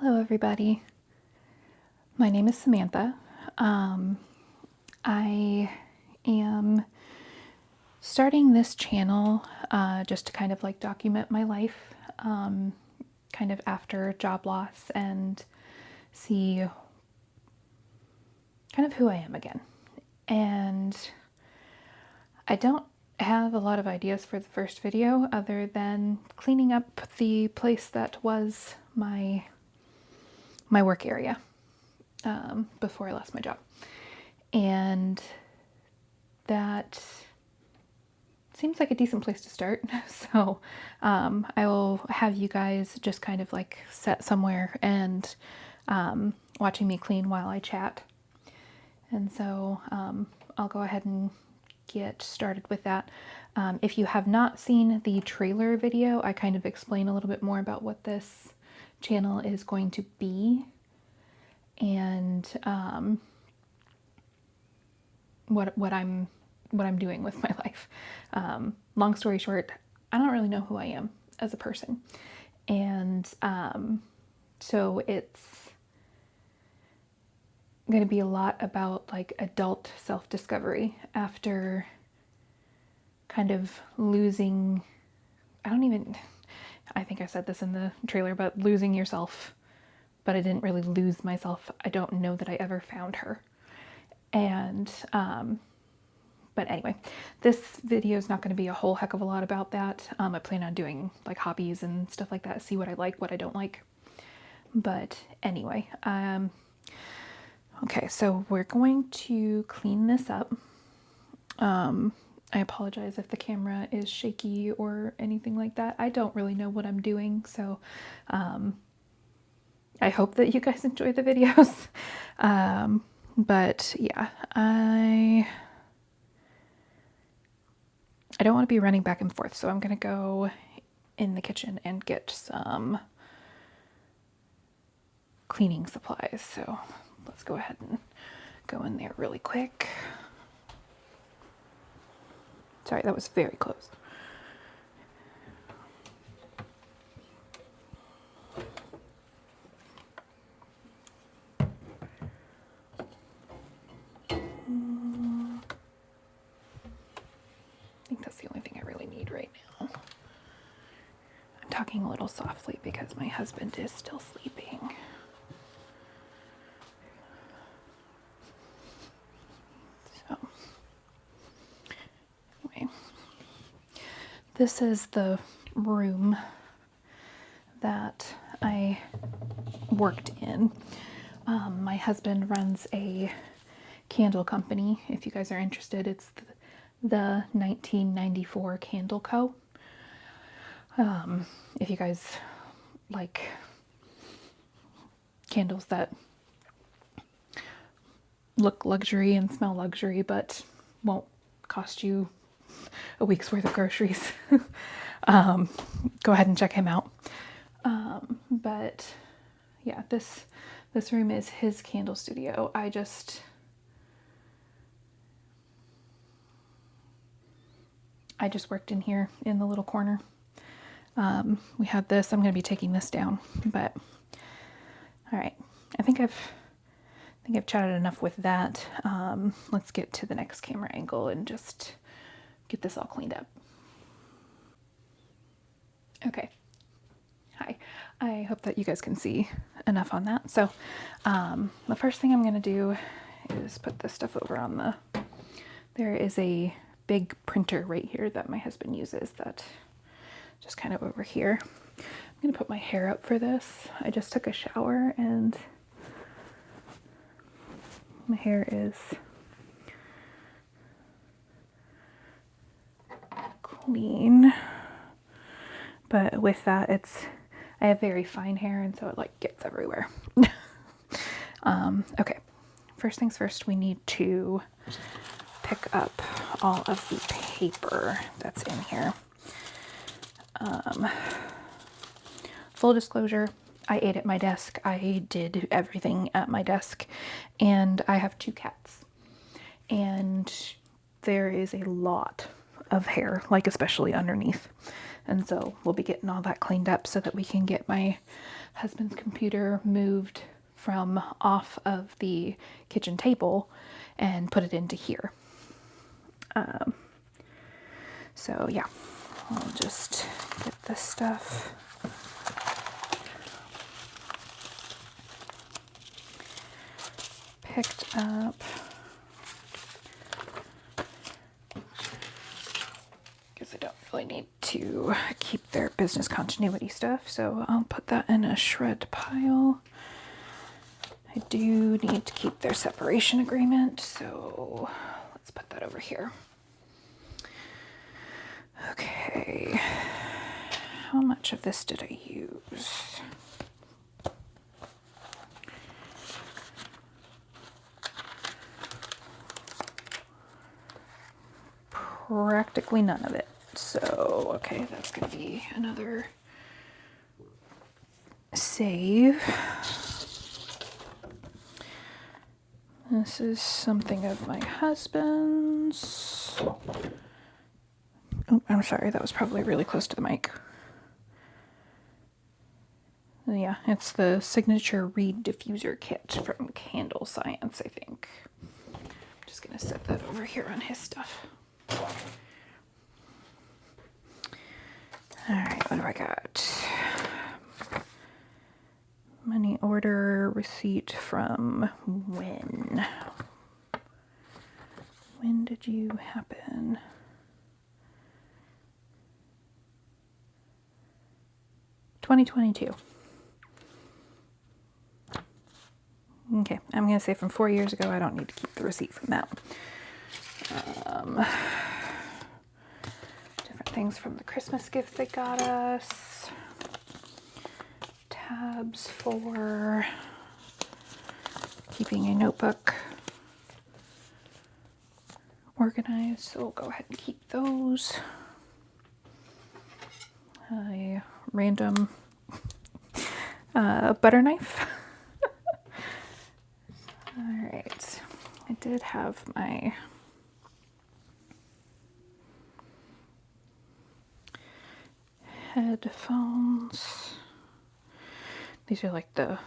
Hello everybody, my name is Samantha. I am starting this channel just to kind of like document my life kind of after job loss and see kind of who I am again. And I don't have a lot of ideas for the first video other than cleaning up the place that was my work area before I lost my job. And that seems like a decent place to start. So I will have you guys just kind of like set somewhere and watching me clean while I chat. And so I'll go ahead and get started with that. If you have not seen the trailer video, I kind of explain a little bit more about what this channel is going to be and what I'm doing with my life. Long story short, I don't really know who I am as a person, and so it's going to be a lot about like adult self-discovery after kind of losing, I think I said this in the trailer, but losing yourself. But I didn't really lose myself. I don't know that I ever found her. And, but anyway, this video is not going to be a whole heck of a lot about that. I plan on doing like hobbies and stuff like that, see what I like, what I don't like. But anyway, okay, so we're going to clean this up. I apologize if the camera is shaky or anything like that. I don't really know what I'm doing, so I hope that you guys enjoy the videos. But yeah, I don't want to be running back and forth, so I'm going to go in the kitchen and get some cleaning supplies. So let's go ahead and go in there really quick. Sorry, that was very close. I think that's the only thing I really need right now. I'm talking a little softly because my husband is still sleeping. So, anyway, this is the room that I worked in. My husband runs a candle company. If you guys are interested, it's the 1994 Candle Co. If you guys like candles that look luxury and smell luxury but won't cost you a week's worth of groceries, go ahead and check him out. But yeah, this room is his candle studio. I just worked in here in the little corner. We had this. I'm going to be taking this down, but all right. I think I've chatted enough with that. Let's get to the next camera angle and just get this all cleaned up. Okay. Hi. I hope that you guys can see enough on that. So the first thing I'm going to do is put this stuff over on there is a big printer right here that my husband uses that just kind of over here. I'm going to put my hair up for this. I just took a shower and my hair is clean. But with that, I have very fine hair and so it like gets everywhere. Okay, first things first, we need to pick up all of the paper that's in here. Full disclosure, I ate at my desk. I did everything at my desk, and I have 2 cats. And there is a lot of hair, like especially underneath. And so we'll be getting all that cleaned up so that we can get my husband's computer moved from off of the kitchen table and put it into here. So yeah, I'll just get this stuff picked up. Because I don't really need to keep their business continuity stuff, so I'll put that in a shred pile. I do need to keep their separation agreement, so let's put that over here. Okay, how much of this did I use? Practically none of it. So, okay, that's going to be another save. This is something of my husband's. Oh, I'm sorry, that was probably really close to the mic. Yeah, it's the signature reed diffuser kit from Candle Science, I think. I'm just going to set that over here on his stuff. Alright, what do I got? Money order receipt from when? When did you happen? $2022. Okay, I'm going to say from 4 years ago. I don't need to keep the receipt from that. Different things from the Christmas gift they got us. Tabs for keeping a notebook organized, so we'll go ahead and keep those. A random butter knife. Alright, I did have my headphones. These are like the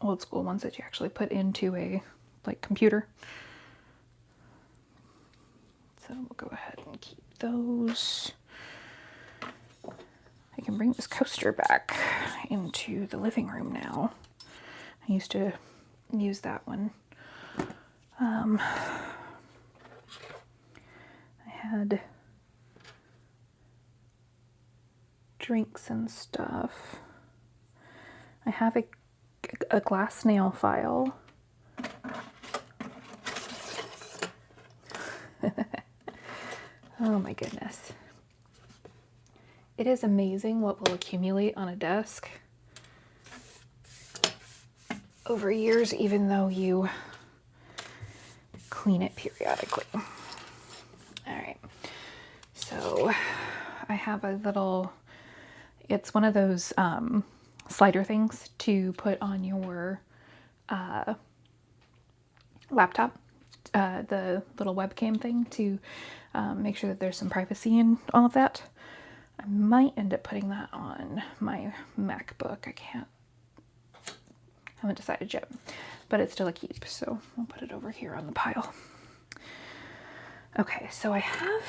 old school ones that you actually put into a computer. So we'll go ahead and keep those. I can bring this coaster back into the living room now. I used to use that one. I had drinks and stuff. I have a glass nail file. Oh my goodness. It is amazing what will accumulate on a desk over years, even though you clean it periodically. All right, so I have a little, it's one of those slider things to put on your laptop, the little webcam thing to make sure that there's some privacy and all of that. I might end up putting that on my MacBook. Haven't decided yet, but it's still a keep, so I'll put it over here on the pile. Okay, so I have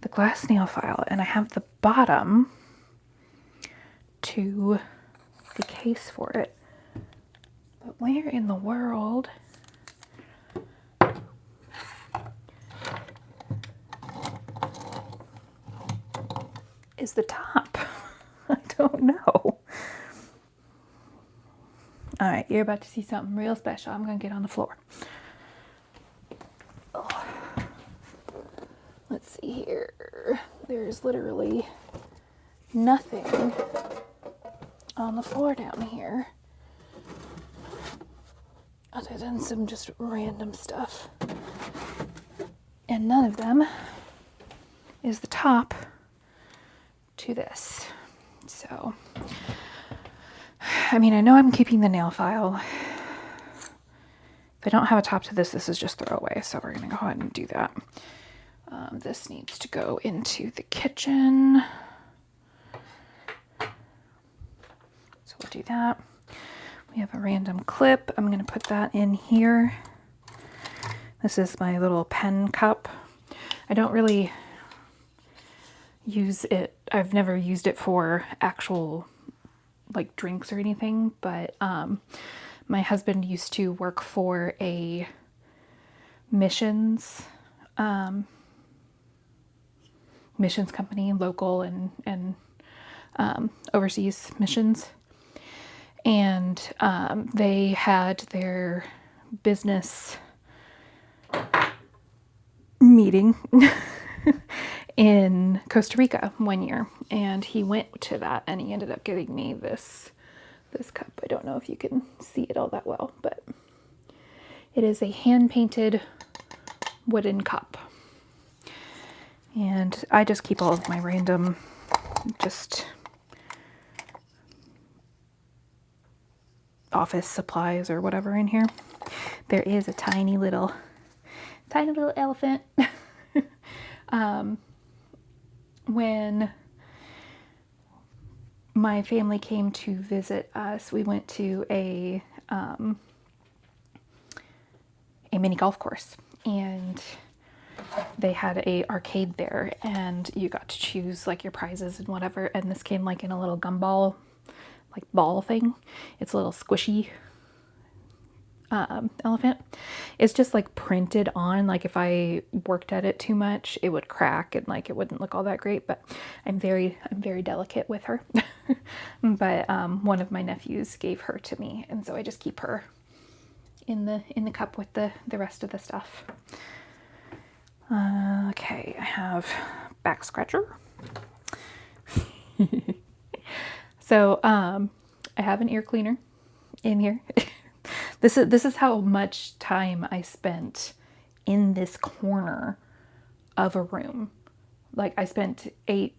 the glass nail file and I have the bottom to the case for it. But where in the world is the top? I don't know. All right, you're about to see something real special. I'm going to get on the floor. Oh. Let's see here. There's literally nothing on the floor down here other than some just random stuff. And none of them is the top to this. So, I mean, I know I'm keeping the nail file. If I don't have a top to this, this is just throwaway, so we're going to go ahead and do that. This needs to go into the kitchen. So we'll do that. We have a random clip. I'm going to put that in here. This is my little pen cup. I don't really use it. I've never used it for actual like drinks or anything, but my husband used to work for a missions company, local and overseas missions. And they had their business meeting in Costa Rica one year, and he went to that and he ended up getting me this cup. I don't know if you can see it all that well, but it is a hand-painted wooden cup. And I just keep all of my random just office supplies or whatever in here. There is a tiny little elephant. When my family came to visit us, we went to a mini golf course, and they had a arcade there, and you got to choose like your prizes and whatever, and this came like in a little gumball like ball thing. It's a little squishy elephant. It's just like printed on, like if I worked at it too much it would crack and like it wouldn't look all that great, but I'm very delicate with her. But one of my nephews gave her to me, and so I just keep her in the cup with the rest of the stuff. Okay, I have back scratcher. So I have an ear cleaner in here. This is how much time I spent in this corner of a room. Like I spent 8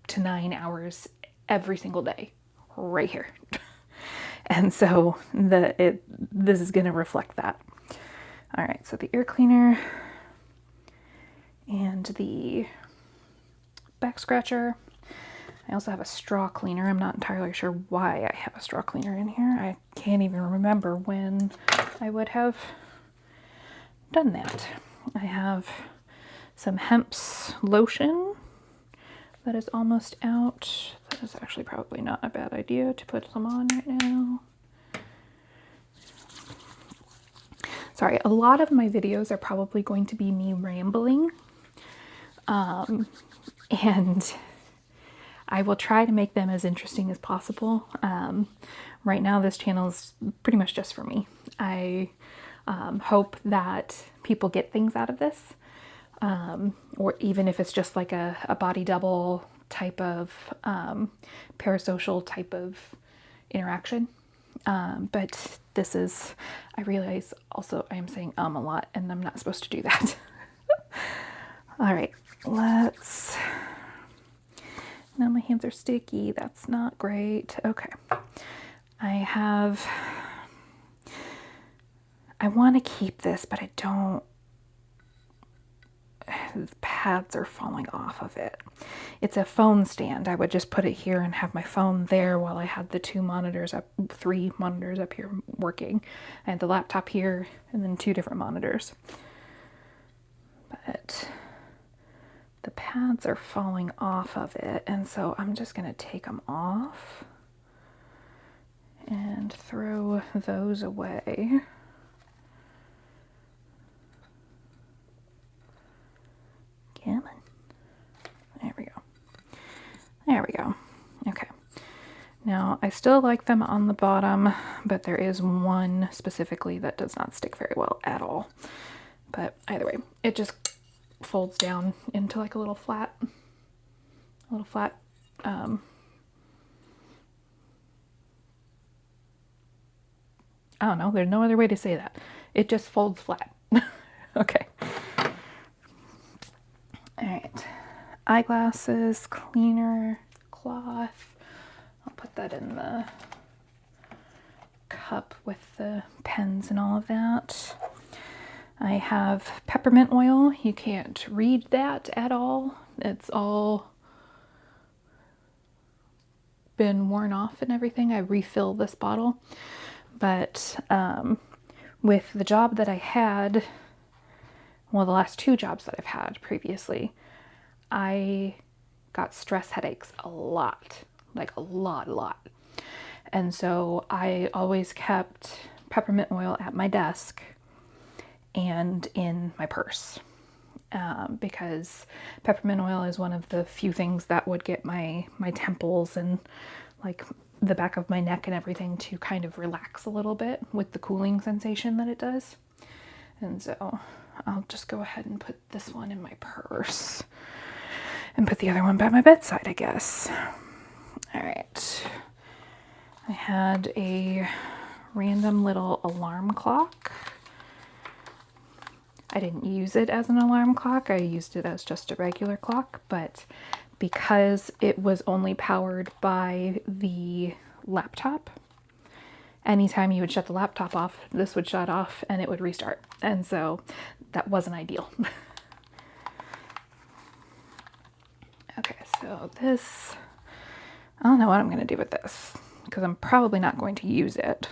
to 9 hours every single day right here. And so this is going to reflect that. All right, so the ear cleaner and the back scratcher. I also have a straw cleaner. I'm not entirely sure why I have a straw cleaner in here. I can't even remember when I would have done that. I have some Hemp's lotion that is almost out. That is actually probably not a bad idea to put some on right now. Sorry, a lot of my videos are probably going to be me rambling. And I will try to make them as interesting as possible. Right now, this channel is pretty much just for me. I hope that people get things out of this, or even if it's just like a body double type of parasocial type of interaction. But this is, I realize also I am saying a lot, and I'm not supposed to do that. All right, now my hands are sticky. That's not great. Okay. I want to keep this, but I don't. The pads are falling off of it. It's a phone stand. I would just put it here and have my phone there while I had the 3 monitors up here working. I had the laptop here and then 2 different monitors. But the pads are falling off of it, and so I'm just going to take them off and throw those away. Come on. There we go. There we go. Okay. Now, I still like them on the bottom, but there is one specifically that does not stick very well at all. But either way, it just folds down into like a little flat, I don't know, there's no other way to say that. It just folds flat. Okay. All right. Eyeglasses, cleaner, cloth. I'll put that in the cup with the pens and all of that. I have peppermint oil. You can't read that at all. It's all been worn off and everything. I refill this bottle. But with the job that I had, well, the last 2 jobs that I've had previously, I got stress headaches a lot, like a lot. And so I always kept peppermint oil at my desk and in my purse, because peppermint oil is one of the few things that would get my temples and like the back of my neck and everything to kind of relax a little bit with the cooling sensation that it does. And so I'll just go ahead and put this one in my purse and put the other one by my bedside, I guess. All right. I had a random little alarm clock. I didn't use it as an alarm clock. I used it as just a regular clock, but because it was only powered by the laptop, anytime you would shut the laptop off, this would shut off and it would restart. And so that wasn't ideal. Okay, so this, I don't know what I'm going to do with this because I'm probably not going to use it.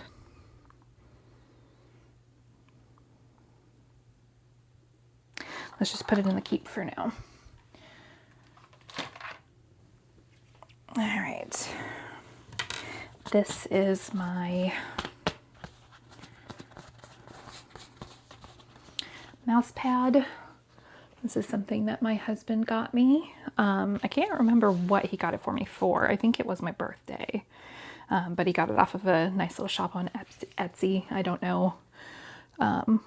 Let's just put it in the keep for now. All right. This is my mouse pad. This is something that my husband got me. I can't remember what he got it for me for. I think it was my birthday. But he got it off of a nice little shop on Etsy. I don't know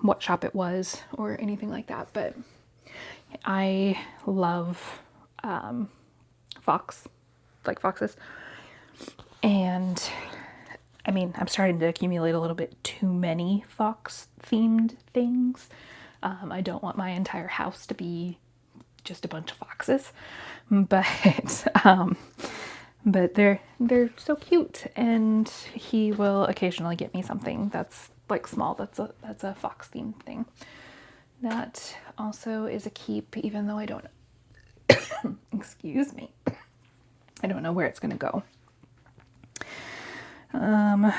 what shop it was or anything like that, but I love foxes. And I mean, I'm starting to accumulate a little bit too many fox themed things. I don't want my entire house to be just a bunch of foxes, but they're so cute, and he will occasionally get me something that's like small, that's a fox themed thing. That also is a keep, even though I don't excuse me, I don't know where it's gonna go. I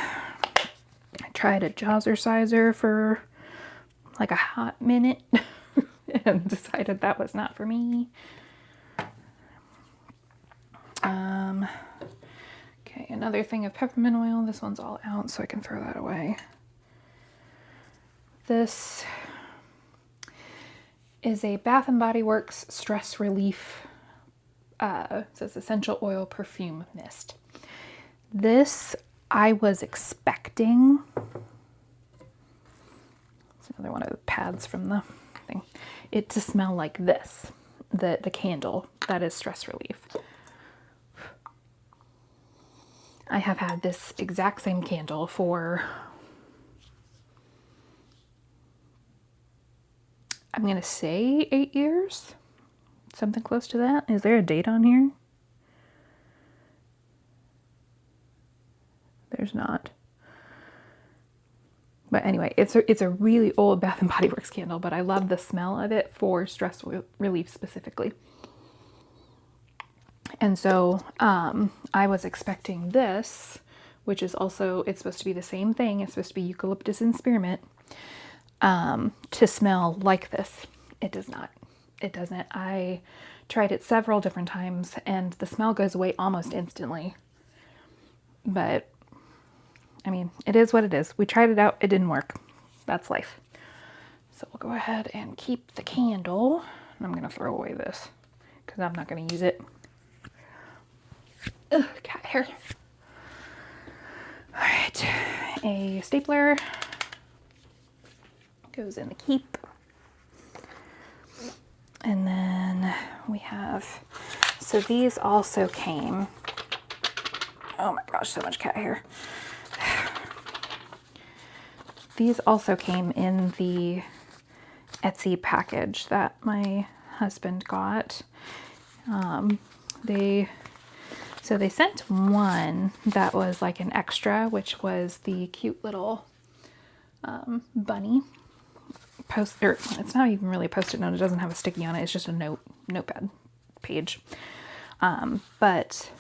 tried a jazzerciser for like a hot minute and decided that was not for me. Okay, another thing of peppermint oil. This one's all out, so I can throw that away. This is a Bath & Body Works Stress Relief, says Essential Oil Perfume Mist. This I was expecting, it's another one of the pads from the thing, it to smell like this, the candle that is stress relief. I have had this exact same candle for, I'm gonna say 8 years, something close to that. Is there a date on here? There's not. But anyway, it's a really old Bath & Body Works candle, but I love the smell of it for stress relief specifically. And so I was expecting this, which is also, it's supposed to be the same thing. It's supposed to be eucalyptus and spearmint, to smell like this. It does not. It doesn't. I tried it several different times and the smell goes away almost instantly. But I mean, it is what it is. We tried it out. It didn't work. That's life. So we'll go ahead and keep the candle. I'm going to throw away this because I'm not going to use it. Ugh, cat hair. All right. A stapler goes in the keep. And then we have, so these also came, oh my gosh, so much cat hair. These also came in the Etsy package that my husband got. So they sent one that was like an extra, which was the cute little bunny or it's not even really a Post-it note. It doesn't have a sticky on it. It's just a notepad page. But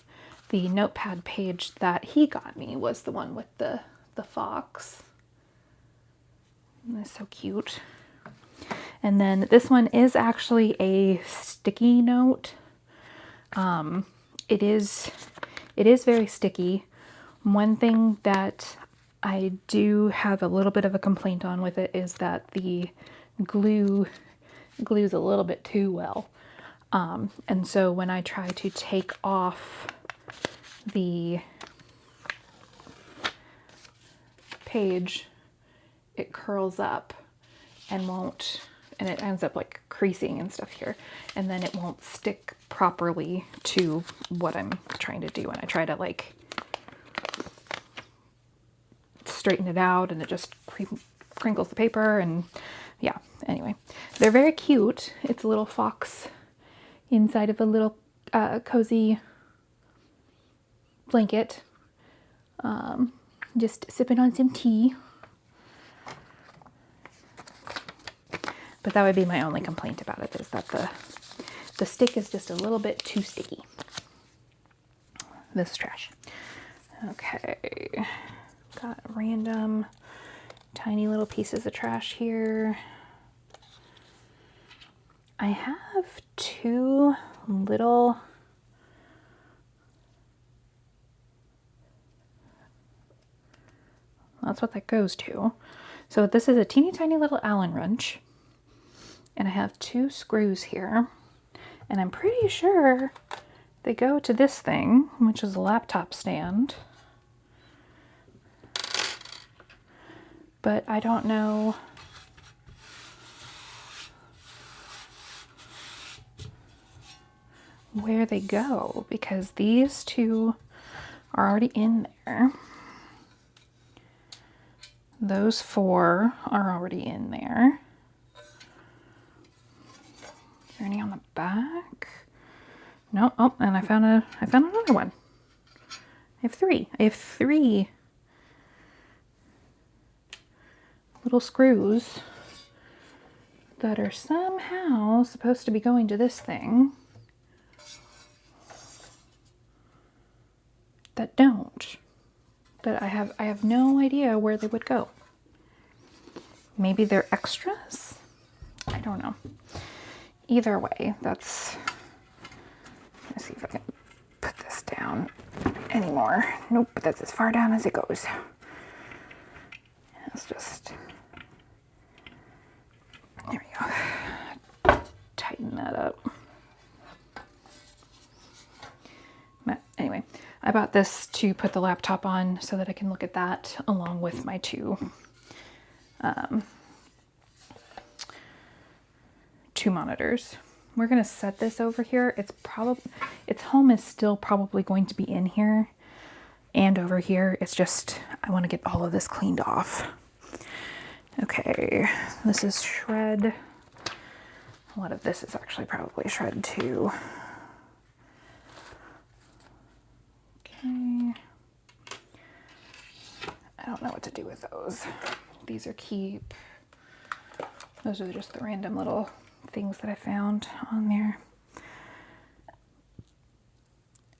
the notepad page that he got me was the one with the fox. And that's so cute. And then this one is actually a sticky note. It is very sticky. One thing that I do have a little bit of a complaint on with it is that the glue glues a little bit too well. And so when I try to take off the page, it curls up and it ends up like creasing and stuff here, and then it won't stick properly to what I'm trying to do. And I try to like straighten it out and it just crinkles the paper, and yeah, anyway, they're very cute. It's a little fox inside of a little cozy blanket, just sipping on some tea. But that would be my only complaint about it, is that the stick is just a little bit too sticky. This is trash. Okay, got random tiny little pieces of trash here. I have two little that's what that goes to. So this is a teeny tiny little Allen wrench. And I have two screws here, and I'm pretty sure they go to this thing, which is a laptop stand. But I don't know where they go, because these two are already in there. Those four are already in there. Any on the back? No. Oh, and I found another one. I have three little screws that are somehow supposed to be going to this thing that don't. That I have no idea where they would go. Maybe they're extras? I don't know. Either way, let's see if I can put this down anymore. Nope, that's as far down as it goes. Let's just, there we go. Tighten that up. But anyway, I bought this to put the laptop on so that I can look at that along with my two monitors. We're gonna set this over here. Its home is still probably going to be in here and over here. It's just, I want to get all of this cleaned off. Okay, this is shred. A lot of this is actually probably shred too. Okay. I don't know what to do with those. These are keep. Those are just the random little things that I found on there.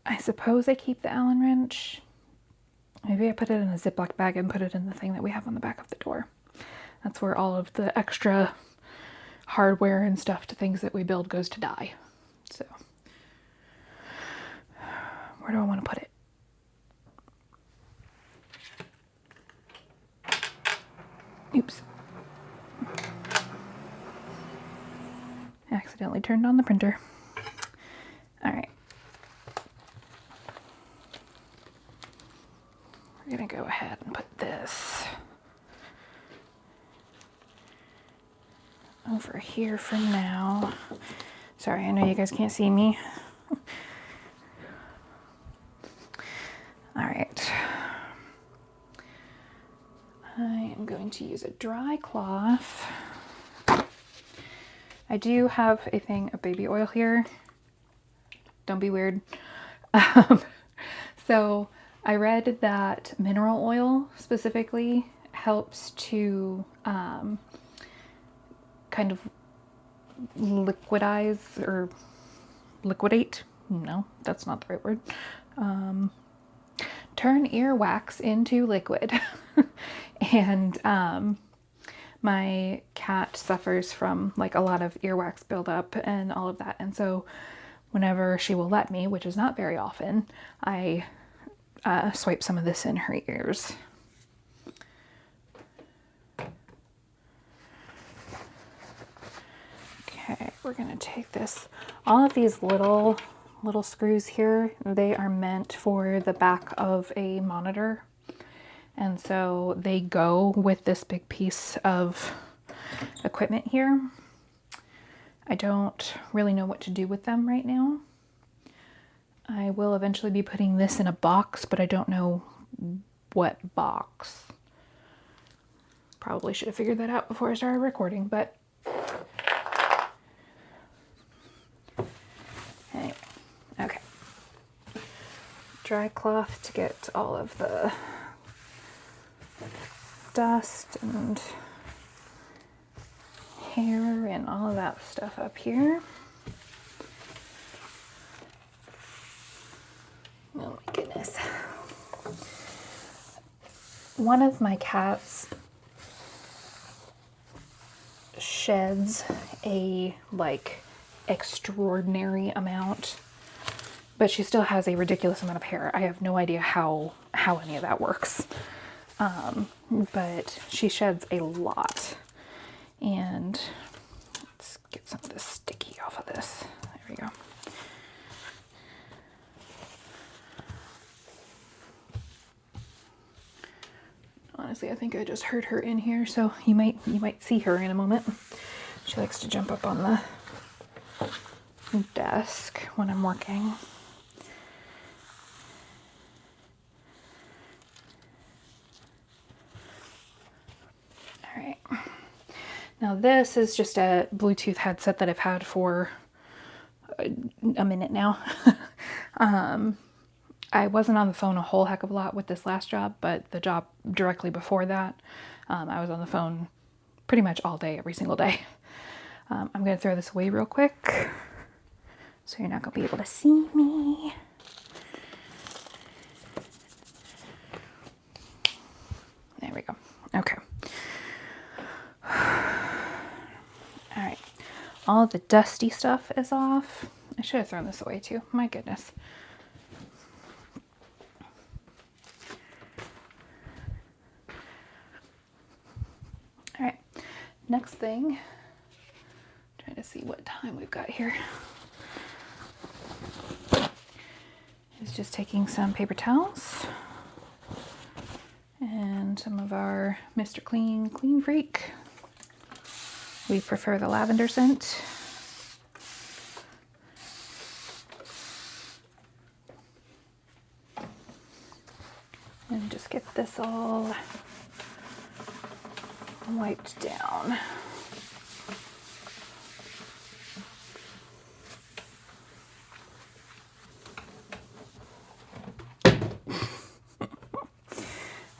I suppose I keep the Allen wrench. Maybe I put it in a Ziploc bag and put it in the thing that we have on the back of the door. That's where all of the extra hardware and stuff to things that we build goes to die. So, where do I want to put it? Oops. Accidentally turned on the printer. All right. We're gonna go ahead and put this over here for now. Sorry, I know you guys can't see me. All right. I am going to use a dry cloth. I do have a thing of baby oil here. Don't be weird. So I read that mineral oil specifically helps to kind of liquidize or liquidate. No, that's not the right word. Turn earwax into liquid. And my cat suffers from like a lot of earwax buildup and all of that. And so whenever she will let me, which is not very often, I swipe some of this in her ears. Okay, we're gonna take this. All of these little screws here, they are meant for the back of a monitor. And so they go with this big piece of equipment here. I don't really know what to do with them right now. I will eventually be putting this in a box, but I don't know what box. Probably should have figured that out before I started recording, but anyway, okay. Dry cloth to get all of the dust and hair and all of that stuff up here. Oh my goodness. One of my cats sheds a like extraordinary amount, but she still has a ridiculous amount of hair. I have no idea how any of that works. But she sheds a lot. And let's get some of this sticky off of this. There we go. Honestly, I think I just heard her in here, so you might see her in a moment. She likes to jump up on the desk when I'm working. All right. Now this is just a Bluetooth headset that I've had for a minute now. I wasn't on the phone a whole heck of a lot with this last job, but the job directly before that, I was on the phone pretty much all day, every single day. I'm going to throw this away real quick, so you're not going to be able to see me. There we go. Okay. All right. All the dusty stuff is off. I should have thrown this away too. My goodness. All right. Next thing, trying to see what time we've got here, is just taking some paper towels and some of our Mr. Clean Freak. We prefer the lavender scent. And just get this all wiped down.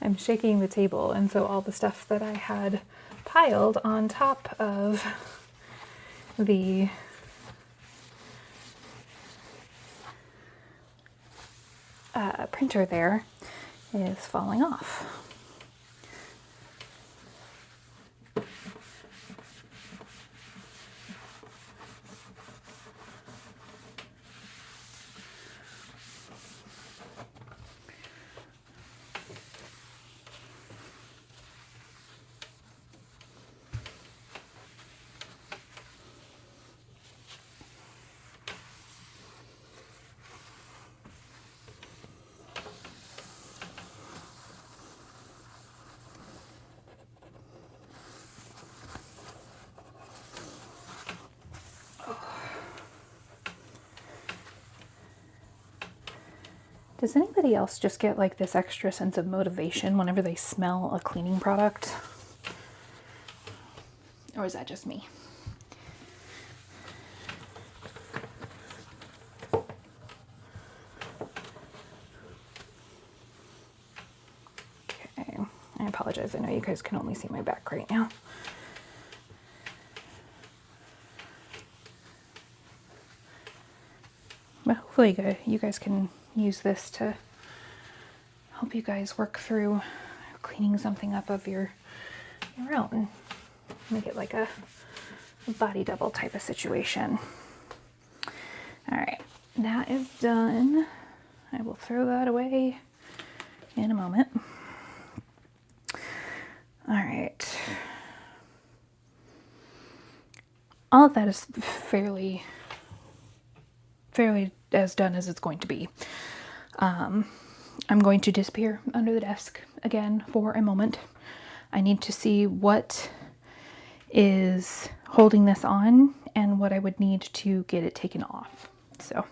I'm shaking the table, and so all the stuff that I had piled on top of the printer there is falling off. Does anybody else just get like this extra sense of motivation whenever they smell a cleaning product? Or is that just me? Okay, I apologize. I know you guys can only see my back right now. But hopefully you guys can use this to help you guys work through cleaning something up of your own. Make it like a body double type of situation. All right, that is done. I will throw that away in a moment. All right. All of that is fairly as done as it's going to be. I'm going to disappear under the desk again for a moment. I need to see what is holding this on and what I would need to get it taken off. So,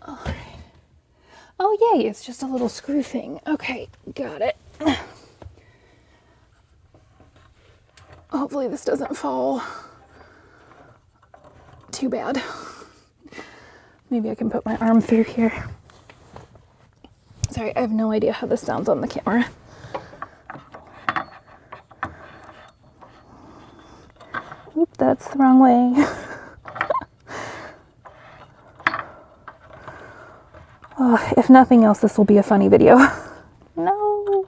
oh yay, it's just a little screw thing. Okay, got it. Hopefully this doesn't fall too bad. Maybe I can put my arm through here. Sorry, I have no idea how this sounds on the camera. Oop, that's the wrong way. Oh, if nothing else, this will be a funny video. No.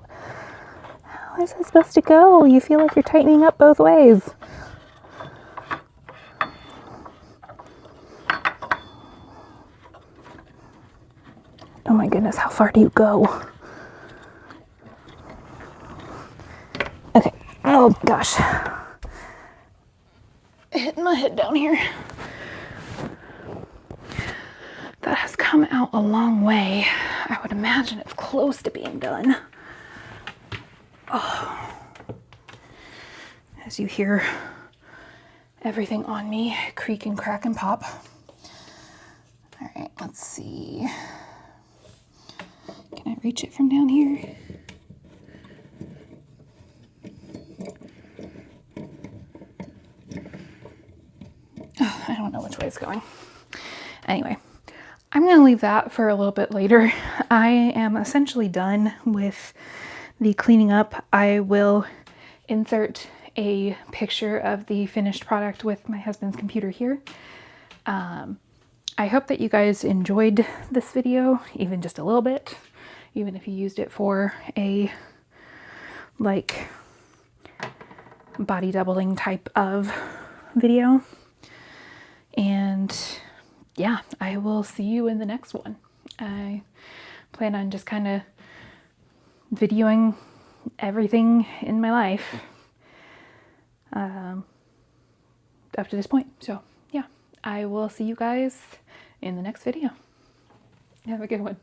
How is this supposed to go? You feel like you're tightening up both ways. Oh my goodness, how far do you go? Okay. Oh gosh. Hitting my head down here. That has come out a long way. I would imagine it's close to being done. Oh. As you hear everything on me creak and crack and pop. All right, let's see. Can I reach it from down here? Oh, I don't know which way it's going. Anyway, I'm going to leave that for a little bit later. I am essentially done with the cleaning up. I will insert a picture of the finished product with my husband's computer here. I hope that you guys enjoyed this video, even just a little bit, even if you used it for a like body doubling type of video. And yeah, I will see you in the next one. I plan on just kind of videoing everything in my life up to this point. So yeah, I will see you guys in the next video. Have a good one.